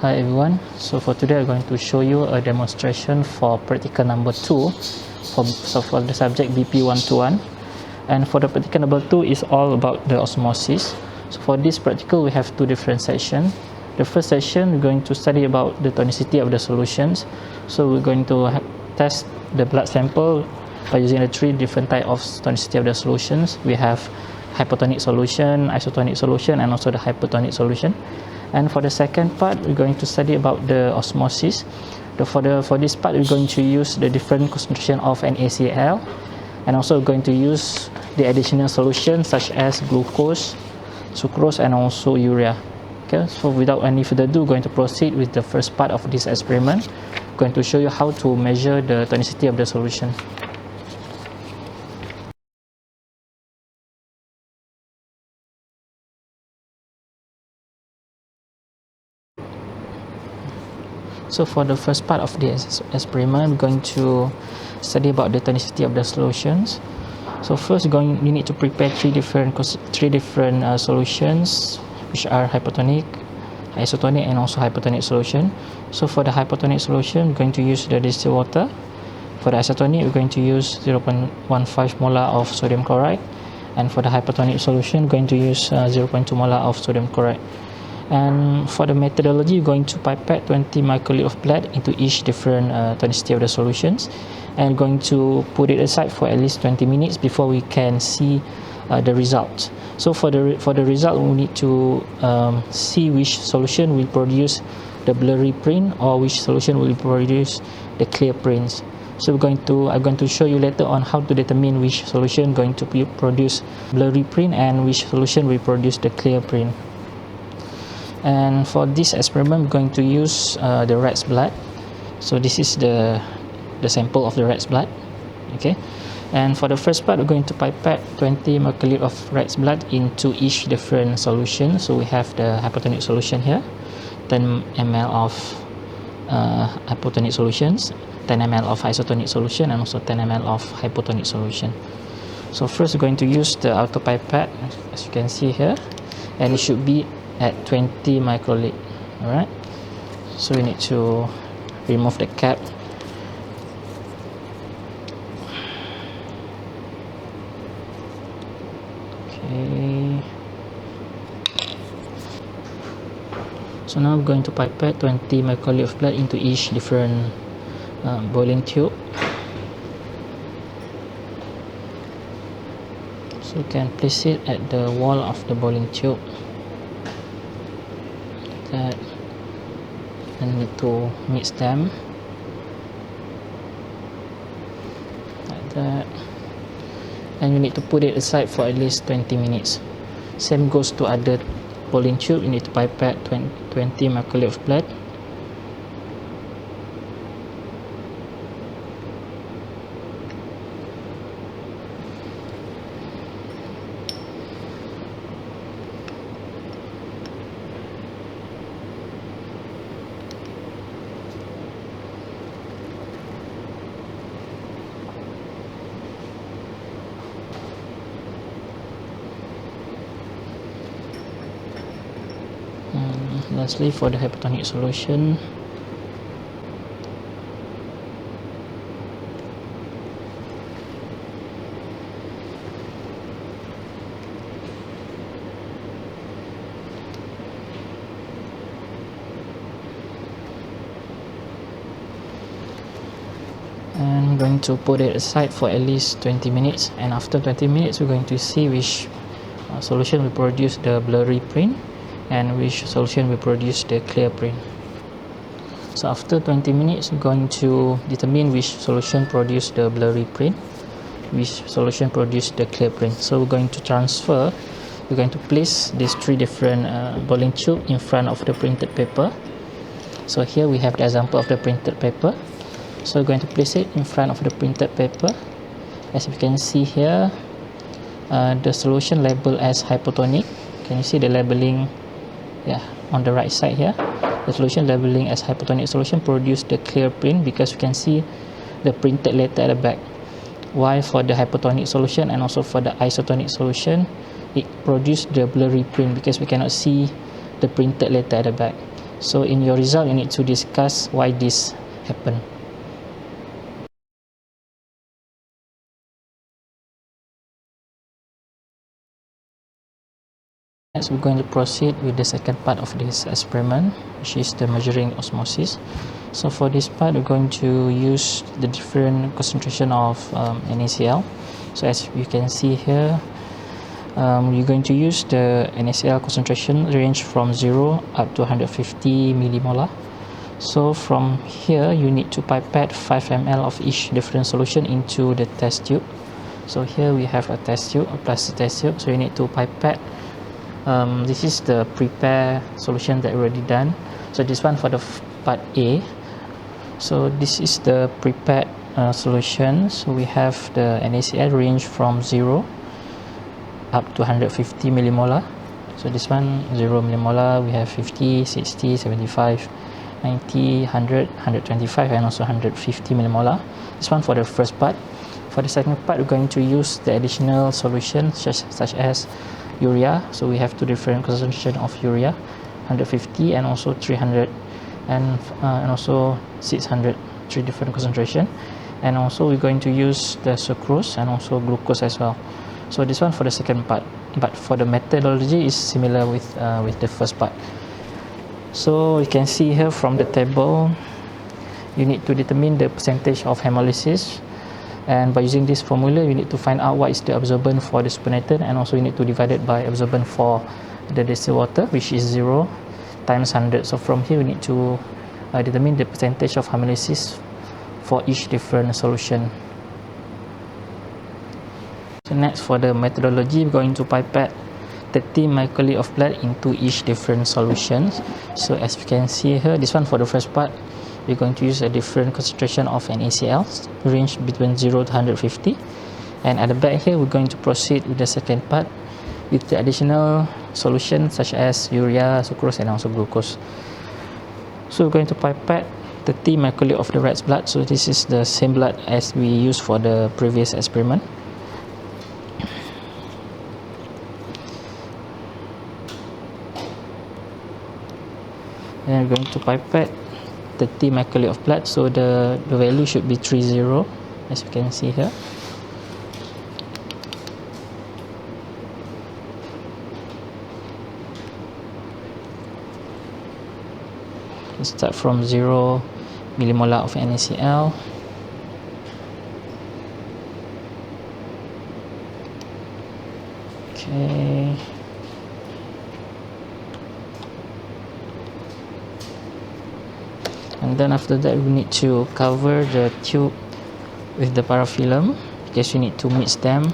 Hi everyone, so for today I'm going to show you a demonstration for practical number 2 for the subject BP121, and for the practical number 2 is all about the osmosis. So for this practical we have two different sessions. The first session we're going to study about the tonicity of the solutions. So we're going to test the blood sample by using the three different types of tonicity of the solutions. We have hypotonic solution, isotonic solution, and also the hypertonic solution. And for the second part, we're going to study about the osmosis. For this part, we're going to use the different concentration of NaCl, and also we're going to use the additional solutions such as glucose, sucrose, and also urea. Okay, so without any further ado, we're going to proceed with the first part of this experiment. I'm going to show you how to measure the tonicity of the solution. So for the first part of this experiment, we're going to study about the tonicity of the solutions. So first, you need to prepare three different solutions, which are hypotonic, isotonic, and also hypertonic solution. So for the hypotonic solution, we're going to use the distilled water. For the isotonic, we're going to use 0.15 molar of sodium chloride, and for the hypertonic solution, we're going to use 0.2 molar of sodium chloride. And for the methodology, we're going to pipette 20 microliter of blood into each different tonicity of the solutions, and going to put it aside for at least 20 minutes before we can see the result. So for the result, we need to see which solution will produce the blurry print or which solution will produce the clear prints. So I'm going to show you later on how to determine which solution going to produce blurry print and which solution will produce the clear print. And for this experiment, we're going to use the rat's blood. So this is the sample of the rat's blood. Okay, and for the first part, we're going to pipette 20 microliter of rat's blood into each different solution. So we have the hypotonic solution here, 10 ml of hypotonic solutions, 10 ml of isotonic solution, and also 10 ml of hypotonic solution. So first, we're going to use the auto pipette, as you can see here, and it should be at 20 microliter. Alright, so we need to remove the cap. Okay, so now we're going to pipette 20 microliter of blood into each different boiling tube. So you can place it at the wall of the boiling tube. That, and need to mix them like that, and you need to put it aside for at least 20 minutes. Same goes to other boiling tube. You need to pipette 20 microliter of blood. Lastly, for the hypotonic solution, and I'm going to put it aside for at least 20 minutes, and after 20 minutes we're going to see which solution will produce the blurry print and which solution will produce the clear print. So after 20 minutes, we're going to determine which solution produce the blurry print, which solution produce the clear print. So we're going to place these three different boiling tube in front of the printed paper. So here we have the example of the printed paper. So we're going to place it in front of the printed paper. As you can see here, the solution labeled as hypotonic. Can you see the labeling? Yeah, on the right side here, the solution labeling as hypotonic solution produce the clear print because you can see the printed letter at the back. While for the hypotonic solution and also for the isotonic solution, it produce the blurry print because we cannot see the printed letter at the back. So in your result, you need to discuss why this happened. Next, we're going to proceed with the second part of this experiment, which is the measuring osmosis. So for this part, we're going to use the different concentration of NaCl. So as you can see here, you're going to use the NaCl concentration range from 0 up to 150 millimolar. So from here, you need to pipette 5 ml of each different solution into the test tube. So here we have a test tube, a plastic test tube. So you need to pipette. This is the prepare solution that already done. So this one for the part A. So this is the prepared solution. So we have the NaCl range from 0 up to 150 millimolar. So this one 0 millimolar, we have 50, 60, 75, 90, 100, 125 and also 150 millimolar. This one for the first part. For the second part, we're going to use the additional solutions such as urea. So we have two different concentration of urea, 150 and also 300 and also 600, three different concentration. And also we're going to use the sucrose and also glucose as well. So this one for the second part, but for the methodology is similar with the first part. So you can see here from the table, you need to determine the percentage of hemolysis, and by using this formula you need to find out what is the absorbance for the supernatant, and also you need to divide it by absorbance for the distilled water, which is 0 times 100. So from here we need to determine the percentage of hemolysis for each different solution. So next, for the methodology, we're going to pipette 30 microliter of blood into each different solutions. So as you can see here, this one for the first part, we're going to use a different concentration of NaCl, range between 0 to 150. And at the back here, we're going to proceed with the second part with the additional solutions such as urea, sucrose and also glucose. So we're going to pipette 30 microliter of the rat's blood. So this is the same blood as we used for the previous experiment. And we're going to pipette 30 microliter of blood, so the value should be 30, as you can see here. Let's start from 0 millimolar of NaCl. Okay. And then after that, we need to cover the tube with the parafilm because you need to mix them.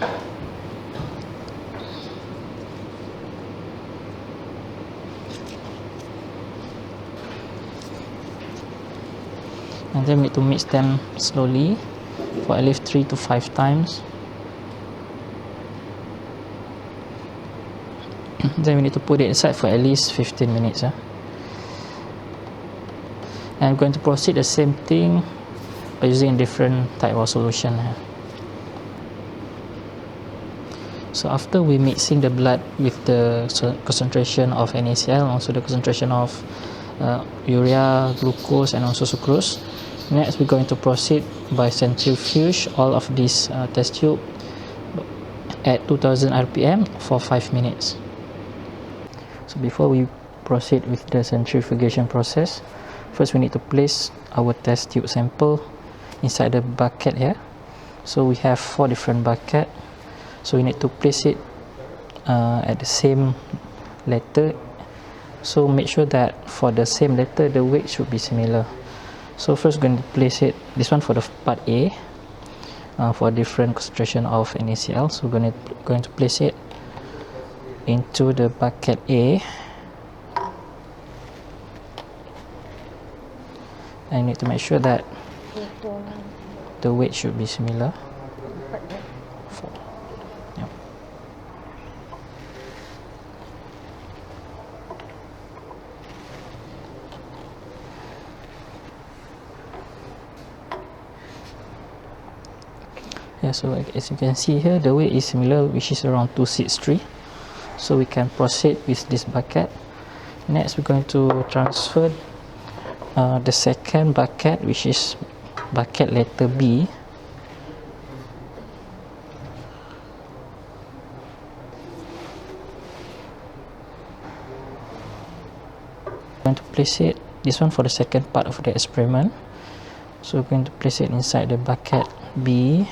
And then we need to mix them slowly for at least 3 to 5 times. Then we need to put it aside for at least 15 minutes. And I'm going to proceed the same thing by using different type of solution. So after we mixing the blood with the concentration of NaCl and also the concentration of urea, glucose and also sucrose, next we're going to proceed by centrifuge all of these test tube at 2000 rpm for 5 minutes. So before we proceed with the centrifugation process, first we need to place our test tube sample inside the bucket here. So we have 4 different buckets, so we need to place it at the same letter. So make sure that for the same letter the weight should be similar. So first we're going to place it, this one for the part A, for different concentration of NaCl. So we're going to place it into the bucket A. I need to make sure that the weight should be similar. Yep. Yeah, so as you can see here, the weight is similar, which is around 263. So we can proceed with this bucket. Next, we're going to transfer the second bucket, which is bucket letter B. Going to place it, this one for the second part of the experiment. So we're going to place it inside the bucket B.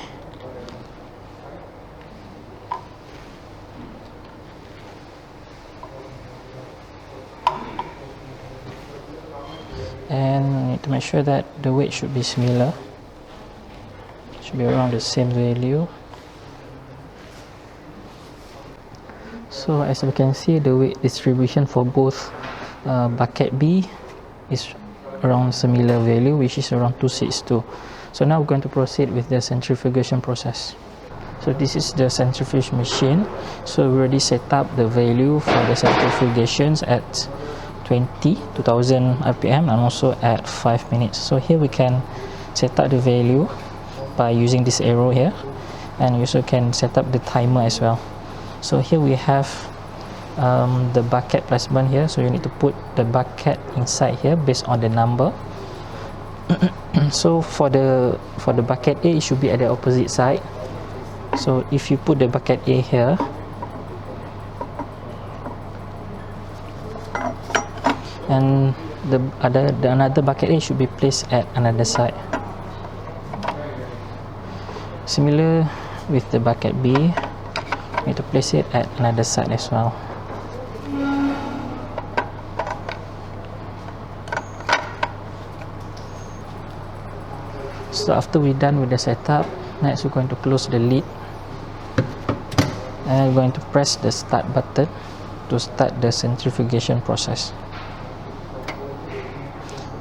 And need to make sure that the weight should be similar, should be around the same value. So as you can see, the weight distribution for both bucket B is around similar value, which is around 262. So now we're going to proceed with the centrifugation process. So this is the centrifuge machine. So we already set up the value for the centrifugations at 2000 rpm and also at 5 minutes. So here we can set up the value by using this arrow here, and you also can set up the timer as well. So here we have the bucket placement here, so you need to put the bucket inside here based on the number. So for the bucket A, it should be at the opposite side. So if you put the bucket A here, and another bucket A should be placed at another side. Similar with the bucket B, you need to place it at another side as well. So after we're done with the setup, next we're going to close the lid and we're going to press the start button to start the centrifugation process.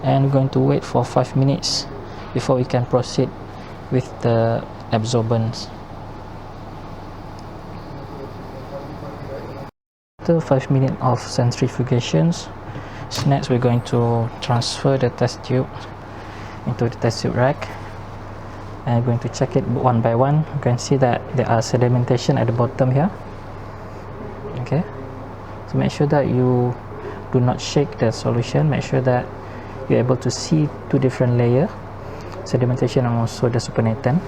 And we're going to wait for 5 minutes before we can proceed with the absorbents. After 5 minutes of centrifugations, next we're going to transfer the test tube into the test tube rack, and we're going to check it one by one. You can see that there are sedimentation at the bottom here. Okay, so make sure that you do not shake the solution. Make sure that you're able to see two different layers, sedimentation and also the supernatant.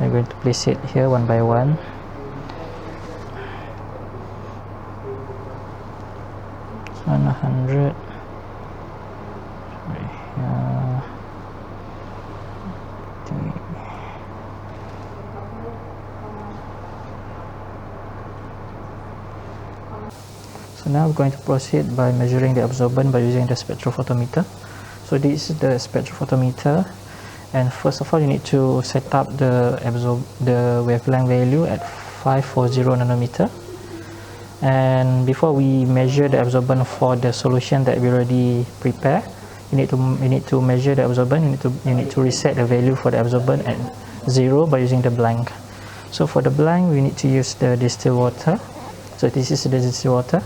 I'm going to place it here one by one. So 100 right here. So now we're going to proceed by measuring the absorbent by using the spectrophotometer. So this is the spectrophotometer, and first of all you need to set up the wavelength value at 540 nanometer. And before we measure the absorbent for the solution that we already prepared, you need to measure the absorbent. You need to reset the value for the absorbent at 0 by using the blank. So for the blank, we need to use the distilled water. So this is the distilled water,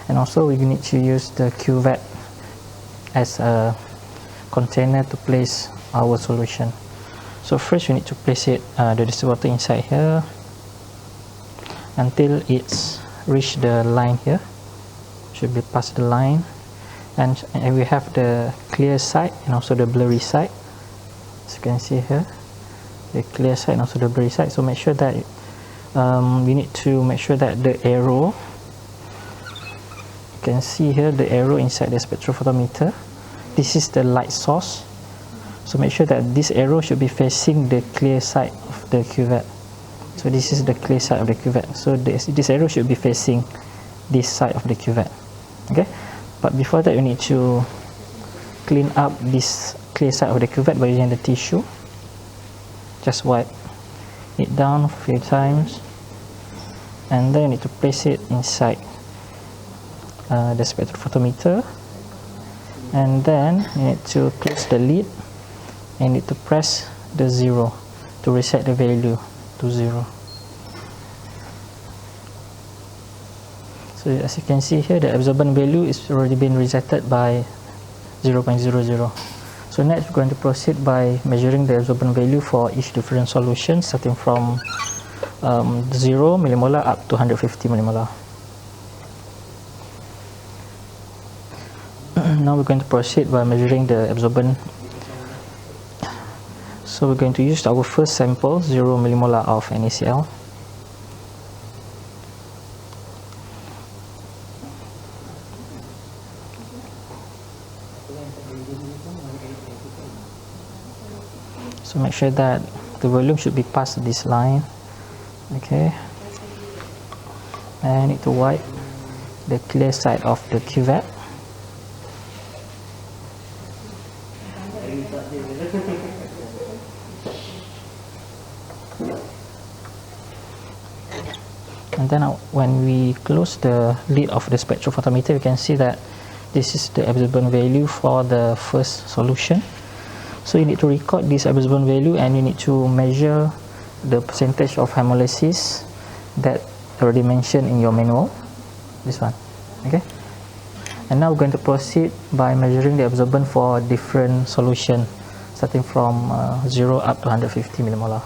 and also we need to use the cuvette as a container to place our solution. So first we need to place it the distilled water inside here until it's reached the line here. Should be past the line, and we have the clear side and also the blurry side. As you can see here, the clear side and also the blurry side. So make sure that we need to make sure that the arrow, you can see here the arrow inside the spectrophotometer, this is the light source. So make sure that this arrow should be facing the clear side of the cuvette. So this is the clear side of the cuvette. So this arrow should be facing this side of the cuvette. Okay, but before that you need to clean up this clear side of the cuvette by using the tissue. Just wipe it down a few times, and then you need to place it inside the spectrophotometer, and then you need to close the lid and you need to press the 0 to reset the value to 0. So as you can see here, the absorbent value is already been resetted by 0.00. So next we're going to proceed by measuring the absorbent value for each different solution, starting from 0 millimolar up to 150 millimolar. we're going to proceed by measuring the absorbent. So we're going to use our first sample, 0 millimolar of NaCl. So make sure that the volume should be past this line. Okay, and I need to wipe the clear side of the cuvette. And then when we close the lid of the spectrophotometer, you can see that this is the absorbent value for the first solution. So you need to record this absorbent value, and you need to measure the percentage of hemolysis that already mentioned in your manual, this one. Okay, and now we're going to proceed by measuring the absorbent for different solution, starting from 0 up to 150 millimolar.